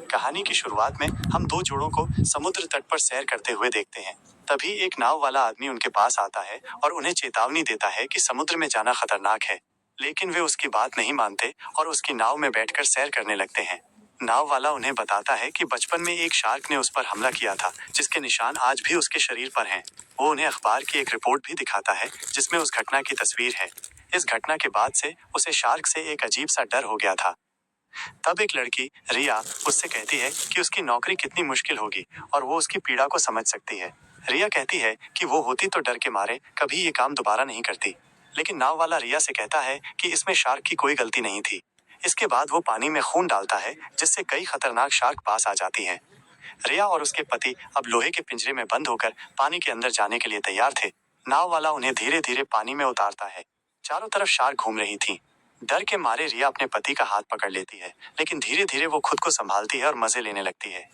कहानी की शुरुआत में हम दो जोड़ों को समुद्र तट पर सैर करते हुए देखते हैं। तभी एक नाव वाला आदमी उनके पास आता है और उन्हें चेतावनी देता है कि समुद्र में जाना खतरनाक है, लेकिन वे उसकी बात नहीं मानते और उसकी नाव में बैठकर सैर करने लगते हैं। नाव वाला उन्हें बताता है कि बचपन में एक शार्क ने उस पर हमला किया था, जिसके निशान आज भी उसके शरीर पर हैं। वो उन्हें अखबार की एक रिपोर्ट भी दिखाता है जिसमें उस घटना की तस्वीर है। इस घटना के बाद से उसे शार्क से एक अजीब सा डर हो गया था। तब एक लड़की रिया उससे कहती है कि उसकी नौकरी कितनी मुश्किल होगी और वो उसकी पीड़ा को समझ सकती है। रिया कहती है कि वो होती तो डर के मारे कभी ये काम दोबारा नहीं करती, लेकिन नाव वाला रिया से कहता है कि इसमें शार्क की कोई गलती नहीं थी। इसके बाद वो पानी में खून डालता है, जिससे कई खतरनाक शार्क पास आ जाती हैं। रिया और उसके पति अब लोहे के पिंजरे में बंद होकर पानी के अंदर जाने के लिए तैयार थे। नाव वाला उन्हें धीरे धीरे पानी में उतारता है। चारों तरफ शार्क घूम रही थी। डर के मारे रिया अपने पति का हाथ पकड़ लेती है, लेकिन धीरे धीरे वो खुद को संभालती है और मजे लेने लगती है।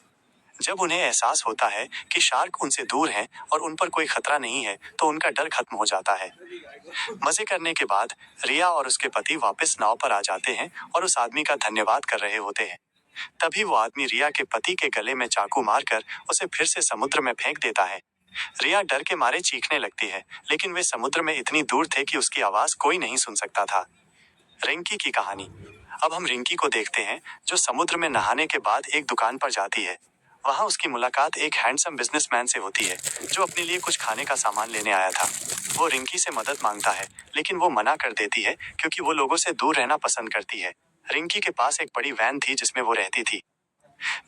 जब उन्हें एहसास होता है कि शार्क उनसे दूर हैं और उन पर कोई खतरा नहीं है, तो उनका डर खत्म हो जाता है। मजे करने के बाद रिया और उसके पति वापस नाव पर आ जाते हैं और उस आदमी का धन्यवाद कर रहे होते हैं। तभी वो आदमी रिया के पति के गले में चाकू मारकर उसे फिर से समुद्र में फेंक देता है। रिया डर के मारे चीखने लगती है, लेकिन वे समुद्र में इतनी दूर थे कि उसकी आवाज कोई नहीं सुन सकता था। रिंकी की कहानी। अब हम रिंकी को देखते हैं, जो समुद्र में नहाने के बाद एक दुकान पर जाती है। वहां उसकी मुलाकात एक हैंडसम बिजनेसमैन से होती है, जो अपने लिए कुछ खाने का सामान लेने आया था। वो रिंकी से मदद मांगता है, लेकिन वो मना कर देती है क्योंकि वो लोगों से दूर रहना पसंद करती है। रिंकी के पास एक बड़ी वैन थी जिसमें वो रहती थी।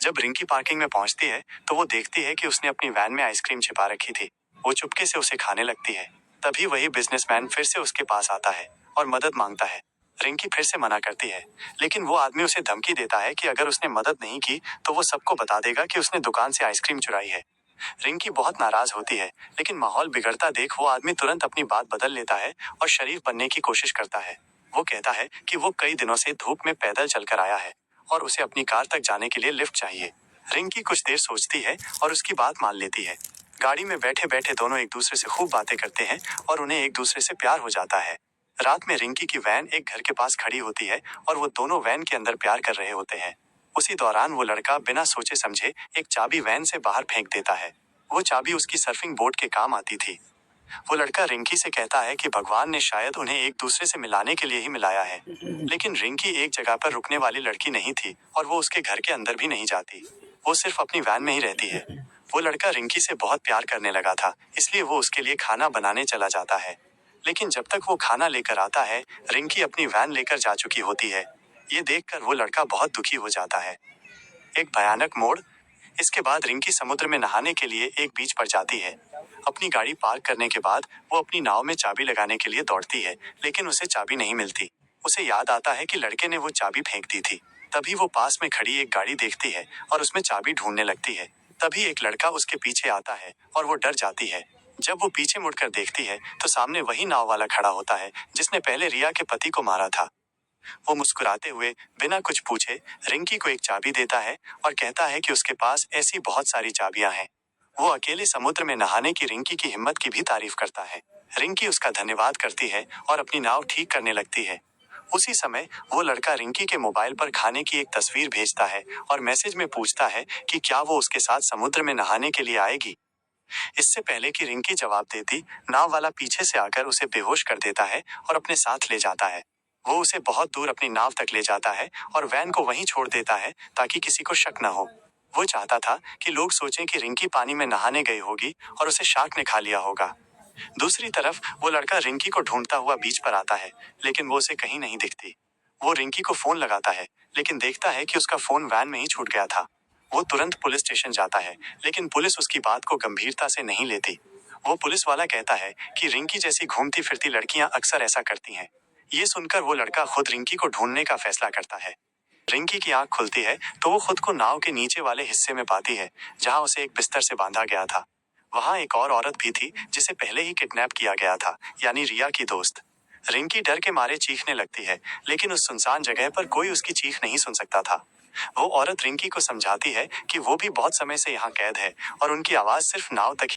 जब रिंकी पार्किंग में पहुंचती है, तो वो देखती है कि उसने अपनी वैन में आइसक्रीम छिपा रखी थी। वो चुपके से उसे खाने लगती है। तभी वही बिजनेसमैन फिर से उसके पास आता है और मदद मांगता है। रिंकी फिर से मना करती है, लेकिन वो आदमी उसे धमकी देता है कि अगर उसने मदद नहीं की तो वो सबको बता देगा कि उसने दुकान से आइसक्रीम चुराई है। रिंकी बहुत नाराज होती है, लेकिन माहौल बिगड़ता देख वो आदमी तुरंत अपनी बात बदल लेता है और शरीफ बनने की कोशिश करता है। वो कहता है कि वो कई दिनों से धूप में पैदल चलकर आया है और उसे अपनी कार तक जाने के लिए लिफ्ट चाहिए। रिंकी कुछ देर सोचती है और उसकी बात मान लेती है। गाड़ी में बैठे बैठे दोनों एक दूसरे से खूब बातें करते हैं और उन्हें एक दूसरे से प्यार हो जाता है। रात में रिंकी की वैन एक घर के पास खड़ी होती है और वो दोनों वैन के अंदर प्यार कर रहे होते हैं। उसी दौरान वो लड़का बिना सोचे समझे एक चाबी वैन से बाहर फेंक देता है। वो चाबी उसकी सर्फिंग बोर्ड के काम आती थी। वो लड़का रिंकी से कहता है कि भगवान ने शायद उन्हें एक दूसरे से मिलाने के लिए ही मिलाया है। लेकिन रिंकी एक जगह पर रुकने वाली लड़की नहीं थी और वो उसके घर के अंदर भी नहीं जाती। वो सिर्फ अपनी वैन में ही रहती है। वो लड़का रिंकी से बहुत प्यार करने लगा था, इसलिए वो उसके लिए खाना बनाने चला जाता है। लेकिन जब तक वो खाना लेकर आता है, रिंकी अपनी वैन लेकर जा चुकी होती है। ये देखकर वो लड़का बहुत दुखी हो जाता है। एक भयानक मोड़। इसके बाद रिंकी समुद्र में नहाने के लिए एक बीच पर जाती है। अपनी गाड़ी पार्क करने के बाद वो अपनी नाव में चाबी लगाने के लिए दौड़ती है, लेकिन उसे चाबी नहीं मिलती। उसे याद आता है कि लड़के ने वो चाबी फेंक दी थी। तभी वो पास में खड़ी एक गाड़ी देखती है और उसमें चाबी ढूंढने लगती है। तभी एक लड़का उसके पीछे आता है और वो डर जाती है। जब वो पीछे मुड़कर देखती है, तो सामने वही नाव वाला खड़ा होता है जिसने पहले रिया के पति को मारा था। वो मुस्कुराते हुए बिना कुछ पूछे रिंकी को एक चाबी देता है और कहता है कि उसके पास ऐसी बहुत सारी चाबियां हैं। वो अकेले समुद्र में नहाने की रिंकी की हिम्मत की भी तारीफ करता है। रिंकी उसका धन्यवाद करती है और अपनी नाव ठीक करने लगती है। उसी समय वो लड़का रिंकी के मोबाइल पर खाने की एक तस्वीर भेजता है और मैसेज में पूछता है कि क्या वो उसके साथ समुद्र में नहाने के लिए आएगी। इससे पहले कि रिंकी जवाब देती, नाव वाला पीछे से आकर उसे बेहोश कर देता है और अपने साथ ले जाता है। वो उसे बहुत दूर अपनी नाव तक ले जाता है और वैन को वहीं छोड़ देता है ताकि किसी को शक न हो। वो चाहता था कि लोग सोचें कि रिंकी पानी में नहाने गई होगी और उसे शार्क ने खा लिया होगा। दूसरी तरफ वो लड़का रिंकी को ढूंढता हुआ बीच पर आता है, लेकिन वो उसे कहीं नहीं दिखती। वो रिंकी को फोन लगाता है, लेकिन देखता है कि उसका फोन वैन में ही छूट गया था। वो तुरंत पुलिस स्टेशन जाता है, लेकिन पुलिस उसकी बात को गंभीरता से नहीं लेती। वो पुलिस वाला कहता है कि रिंकी जैसी घूमती फिरती लड़कियां अक्सर ऐसा करती हैं। ये सुनकर वो लड़का खुद रिंकी को ढूंढने का फैसला करता है। रिंकी की आंख खुलती है तो वो खुद को नाव के नीचे वाले हिस्से में पाती है, जहां उसे एक बिस्तर से बांधा गया था। वहां एक और औरत भी थी जिसे पहले ही किडनैप किया गया था, यानी रिया की दोस्त। रिंकी डर के मारे चीखने लगती है, लेकिन उस सुनसान जगह पर कोई उसकी चीख नहीं सुन सकता था। वो औरत रिंकी को समझाती है कि वो भी बहुत समय से यहाँ कैद है और उनकी आवाज सिर्फ नाव तक